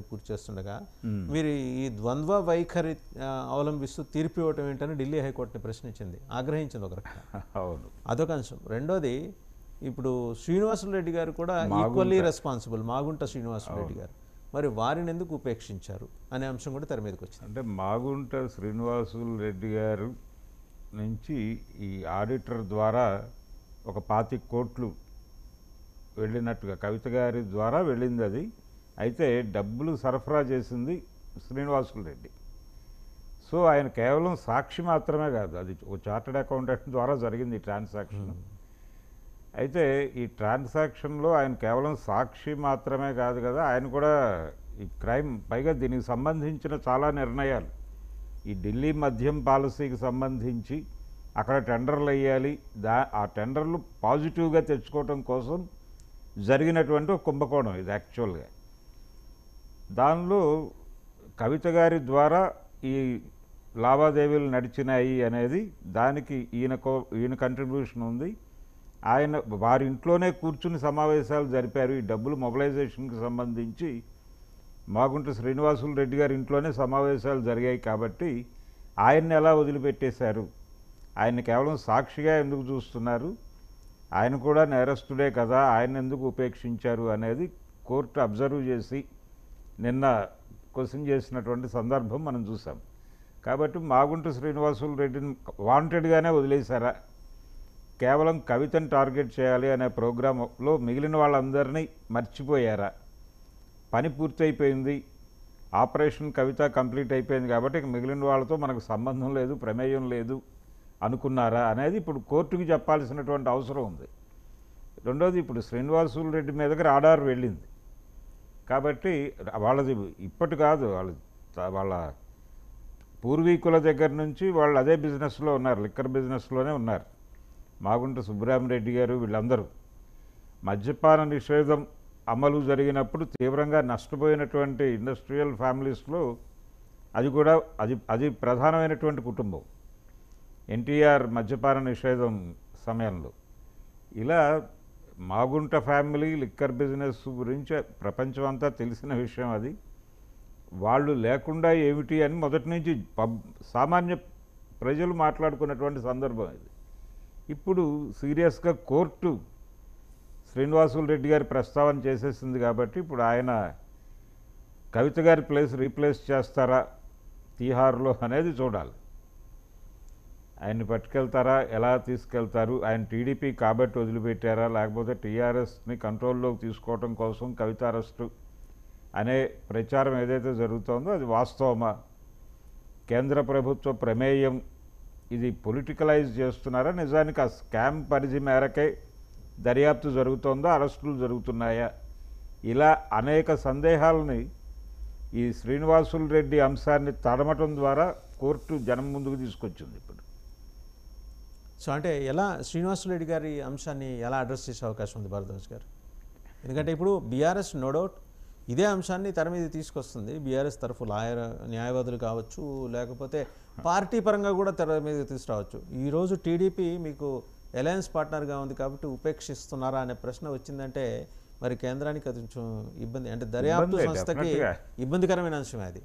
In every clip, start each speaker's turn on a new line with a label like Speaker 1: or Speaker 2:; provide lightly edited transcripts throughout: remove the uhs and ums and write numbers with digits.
Speaker 1: చేయడానికి పూర్తి చేస్తుండగా మీరు ఈ ద్వంద్వ వైఖరి అవలంబిస్తూ తీర్పు ఇవ్వటం ఏంటని ఢిల్లీ హైకోర్టుని ప్రశ్నించింది, ఆగ్రహించింది ఒక రకంగా.
Speaker 2: అవును.
Speaker 1: అదొక అంశం. రెండోది, ఇప్పుడు శ్రీనివాసులరెడ్డి గారు కూడా ఈక్వల్లీ రెస్పాన్సిబుల్, మాగుంట శ్రీనివాసులరెడ్డి గారు, మరి వారిని ఎందుకు ఉపేక్షించారు అనే అంశం కూడా తెర మీదకి వచ్చింది.
Speaker 2: అంటే మాగుంట శ్రీనివాసులు రెడ్డి గారు నుంచి ఈ ఆడిటర్ ద్వారా ఒక 25 కోట్లు వెళ్ళినట్టుగా కవిత గారి ద్వారా వెళ్ళింది అది. అయితే డబ్బులు సరఫరా చేసింది శ్రీనివాసులు రెడ్డి. సో ఆయన కేవలం సాక్షి మాత్రమే కాదు, అది ఒక చార్టెడ్ అకౌంటెంట్ ద్వారా జరిగింది ఈ ట్రాన్సాక్షన్. అయితే ఈ ట్రాన్సాక్షన్లో ఆయన కేవలం సాక్షి మాత్రమే కాదు కదా, ఆయన కూడా ఈ క్రైమ్, పైగా దీనికి సంబంధించిన చాలా నిర్ణయాలు, ఈ ఢిల్లీ మద్యం పాలసీకి సంబంధించి అక్కడ టెండర్లు వేయాలి, ఆ టెండర్లు పాజిటివ్గా తెచ్చుకోవటం కోసం జరిగినటువంటి ఒక కుంభకోణం ఇది యాక్చువల్గా. దానిలో కవిత గారి ద్వారా ఈ లావాదేవీలు నడిచినాయి అనేది దానికి ఈయన కంట్రిబ్యూషన్ ఉంది. ఆయన వారి ఇంట్లోనే కూర్చుని సమావేశాలు జరిపారు. ఈ డబ్బులు మొబిలైజేషన్కి సంబంధించి మాగుంట శ్రీనివాసులు రెడ్డి గారి ఇంట్లోనే సమావేశాలు జరిగాయి. కాబట్టి ఆయన్ని ఎలా వదిలిపెట్టేశారు, ఆయన్ని కేవలం సాక్షిగా ఎందుకు చూస్తున్నారు, ఆయన కూడా నేరస్తుడే కదా, ఆయన ఎందుకు ఉపేక్షించారు అనేది కోర్టు అబ్జర్వ్ చేసి నిన్న క్వశ్చన్ చేసినటువంటి సందర్భం మనం చూసాం. కాబట్టి మాగుంట శ్రీనివాసులు రెడ్డిని వాంటెడ్గానే వదిలేశారా, కేవలం కవితను టార్గెట్ చేయాలి అనే ప్రోగ్రాంలో మిగిలిన వాళ్ళందరినీ మర్చిపోయారా, పని పూర్తయిపోయింది, ఆపరేషన్ కవిత కంప్లీట్ అయిపోయింది కాబట్టి ఇక మిగిలిన వాళ్ళతో మనకు సంబంధం లేదు, ప్రమేయం లేదు అనుకున్నారా అనేది ఇప్పుడు కోర్టుకి చెప్పాల్సినటువంటి అవసరం ఉంది. రెండోది, ఇప్పుడు శ్రీనివాసులు రెడ్డి మీదకి రాడార్ వెళ్ళింది కాబట్టి వాళ్ళది ఇప్పటి కాదు, వాళ్ళ పూర్వీకుల దగ్గర నుంచి వాళ్ళు అదే బిజినెస్లో ఉన్నారు, లిక్కర్ బిజినెస్లోనే ఉన్నారు. మాగుంట సుబ్బరామిరెడ్డి గారు వీళ్ళందరూ మద్యపాన నిషేధం అమలు జరిగినప్పుడు తీవ్రంగా నష్టపోయినటువంటి ఇండస్ట్రియల్ ఫ్యామిలీస్లో అది కూడా అది ప్రధానమైనటువంటి కుటుంబం. ఎన్టీఆర్ మద్యపాన నిషేధం సమయంలో ఇలా మాగుంట ఫ్యామిలీ లిక్కర్ బిజినెస్ గురించి ప్రపంచం అంతా తెలిసిన విషయం. అది వాళ్ళు లేకుండా ఏమిటి అని మొదటి నుంచి సామాన్య ప్రజలు మాట్లాడుకున్నటువంటి సందర్భం ఇది. ఇప్పుడు సీరియస్గా కోర్టు శ్రీనివాసులు రెడ్డి గారి ప్రస్తావన చేసేసింది కాబట్టి ఇప్పుడు ఆయన కవిత గారి రీప్లేస్ చేస్తారా తీహార్లో అనేది చూడాలి. ఆయన్ని పట్టుకెళ్తారా, ఎలా తీసుకెళ్తారు, ఆయన టీడీపీ కాబట్టి వదిలిపెట్టారా, లేకపోతే టీఆర్ఎస్ని కంట్రోల్లోకి తీసుకోవడం కోసం కవిత అరెస్టు అనే ప్రచారం ఏదైతే జరుగుతోందో అది వాస్తవమా, కేంద్ర ప్రభుత్వ ప్రమేయం ఇది పొలిటికలైజ్ చేస్తున్నారా, నిజానికి ఆ స్కామ్ పరిధి మేరకే దర్యాప్తు జరుగుతోందో, అరెస్టులు జరుగుతున్నాయా, ఇలా అనేక సందేహాలని ఈ శ్రీనివాసులు రెడ్డి అంశాన్ని తడమటం ద్వారా కోర్టు జనం ముందుకు తీసుకొచ్చింది. ఇప్పుడు
Speaker 1: సో అంటే ఎలా శ్రీనివాసులరెడ్డి గారి అంశాన్ని ఎలా అడ్రస్ చేసే అవకాశం ఉంది భారద్వాజ్ గారు? ఎందుకంటే ఇప్పుడు బీఆర్ఎస్ నో డౌట్ ఇదే అంశాన్ని తెర మీద తీసుకొస్తుంది. బీఆర్ఎస్ తరఫు న్యాయవాదులు కావచ్చు, లేకపోతే పార్టీ పరంగా కూడా తెర మీద తీసుకురావచ్చు. ఈరోజు టీడీపీ మీకు అలయన్స్ పార్ట్నర్గా ఉంది కాబట్టి ఉపేక్షిస్తున్నారా అనే ప్రశ్న వచ్చిందంటే మరి కేంద్రానికి అది కొంచెం ఇబ్బంది, అంటే దర్యాప్తు సంస్థకి ఇబ్బందికరమైన అంశమే అది.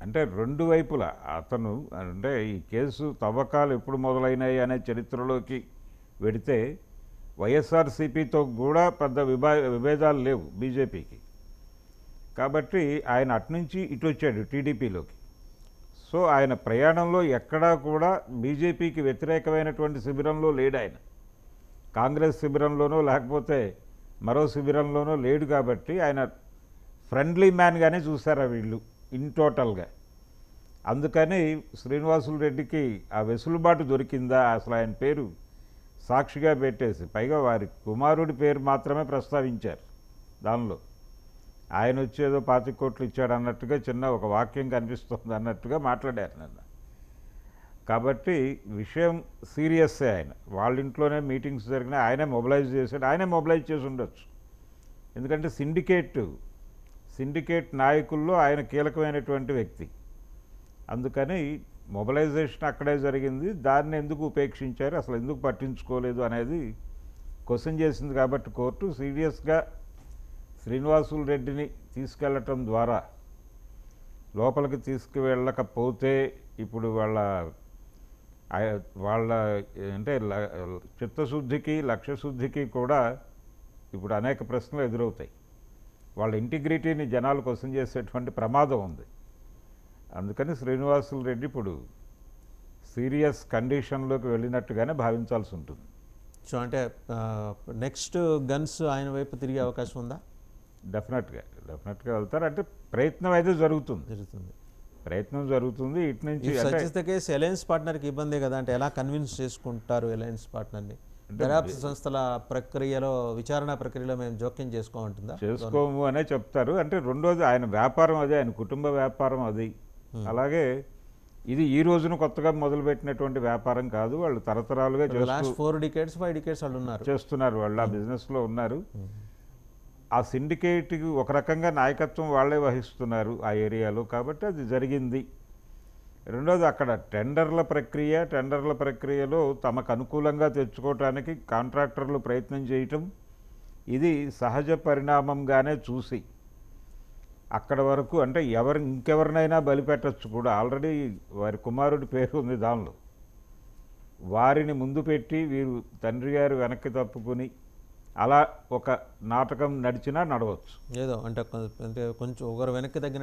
Speaker 2: అంటే రెండు వైపులా అతను అంటే ఈ కేసు తవ్వకాలు ఎప్పుడు మొదలైనాయి అనే చరిత్రలోకి వెడితే వైఎస్ఆర్సీపీతో కూడా పెద్ద విభేదాలు లేవు బీజేపీకి. కాబట్టి ఆయన అటునుంచి ఇటు వచ్చాడు టీడీపీలోకి. సో ఆయన ప్రయాణంలో ఎక్కడా కూడా బీజేపీకి వ్యతిరేకమైనటువంటి శిబిరంలో లేడు. ఆయన కాంగ్రెస్ శిబిరంలోనో లేకపోతే మరో శిబిరంలోనో లేడు. కాబట్టి ఆయన ఫ్రెండ్లీ మ్యాన్గానే చూశారు వీళ్ళు ఇన్ టోటల్గా. అందుకని శ్రీనివాసులు రెడ్డికి ఆ వెసులుబాటు దొరికిందా, అసలు ఆయన పేరు సాక్షిగా పెట్టేసి పైగా వారి కుమారుడి పేరు మాత్రమే ప్రస్తావించారు దానిలో. ఆయన వచ్చేదో 25 కోట్లు ఇచ్చాడు అన్నట్టుగా చిన్న ఒక వాక్యం కనిపిస్తుంది అన్నట్టుగా మాట్లాడారు నిన్న. కాబట్టి విషయం సీరియస్సే. ఆయన వాళ్ళ ఇంట్లోనే మీటింగ్స్ జరిగినాయి, ఆయనే మొబిలైజ్ చేశాడు, ఆయనే మొబిలైజ్ చేసి ఉండొచ్చు. ఎందుకంటే సిండికేట్ నాయకుల్లో ఆయన కీలకమైనటువంటి వ్యక్తి. అందుకని మొబిలైజేషన్ అక్కడే జరిగింది. దాన్ని ఎందుకు ఉపేక్షించారు, అసలు ఎందుకు పట్టించుకోలేదు అనేది క్వశ్చన్ చేసింది. కాబట్టి కోర్టు సీరియస్గా శ్రీనివాసులు రెడ్డిని తీసుకెళ్లటం ద్వారా లోపలికి తీసుకువెళ్ళకపోతే ఇప్పుడు వాళ్ళ అంటే చిత్తశుద్ధికి లక్ష్యశుద్ధికి కూడా ఇప్పుడు అనేక ప్రశ్నలు ఎదురవుతాయి. వాళ్ళ ఇంటిగ్రిటీని జనాలు క్వశ్చన్ చేసేటువంటి ప్రమాదం ఉంది. అందుకని శ్రీనివాసులు రెడ్డి ఇప్పుడు సీరియస్ కండిషన్లోకి వెళ్ళినట్టుగానే భావించాల్సి ఉంటుంది.
Speaker 1: సో అంటే నెక్స్ట్ గన్స్ ఆయన వైపు తిరిగే అవకాశం ఉందా?
Speaker 2: డెఫినెట్గా వెళ్తారు. అంటే ప్రయత్నం అయితే జరుగుతుంది. ప్రయత్నం జరుగుతుంది ఇటు నుంచి.
Speaker 1: కేసు అలయన్స్ పార్ట్నర్కి ఇబ్బందే కదా, అంటే ఎలా కన్విన్స్ చేసుకుంటారు అలయన్స్ పార్ట్నర్ని? దర్యాప్తు సంస్థల ప్రక్రియలో, విచారణ ప్రక్రియలో మేము జోక్యం చేసుకోము
Speaker 2: అనే చెప్తారు. అంటే రెండోది ఆయన వ్యాపారం అదే, ఆయన కుటుంబ వ్యాపారం అది. అలాగే ఇది ఈ రోజున కొత్తగా మొదలుపెట్టినటువంటి వ్యాపారం కాదు. వాళ్ళు తరతరాలుగా
Speaker 1: 4 decades 5 decades వాళ్ళు ఉన్నారు,
Speaker 2: చేస్తున్నారు. వాళ్ళు ఆ బిజినెస్లో ఉన్నారు. ఆ సిండికేట్కి ఒక రకంగా నాయకత్వం వాళ్ళే వహిస్తున్నారు ఆ ఏరియాలో, కాబట్టి అది జరిగింది. రెండోది అక్కడ టెండర్ల ప్రక్రియలో తమకు అనుకూలంగా తెచ్చుకోవటానికి కాంట్రాక్టర్లు ప్రయత్నం చేయటం, ఇది సహజ పరిణామంగానే చూసి అక్కడ వరకు అంటే ఇంకెవరినైనా బలిపెట్టచ్చు కూడా. ఆల్రెడీ వారి కుమారుడి పేరు ఉంది దానిలో. వారిని ముందు పెట్టి వీరు తండ్రి గారు వెనక్కి తప్పుకుని అలా ఒక నాటకం నడిచినా నడవచ్చు.
Speaker 1: ఏదో అంటే కొంచెం ఒకరు వెనక్కి తగ్గిన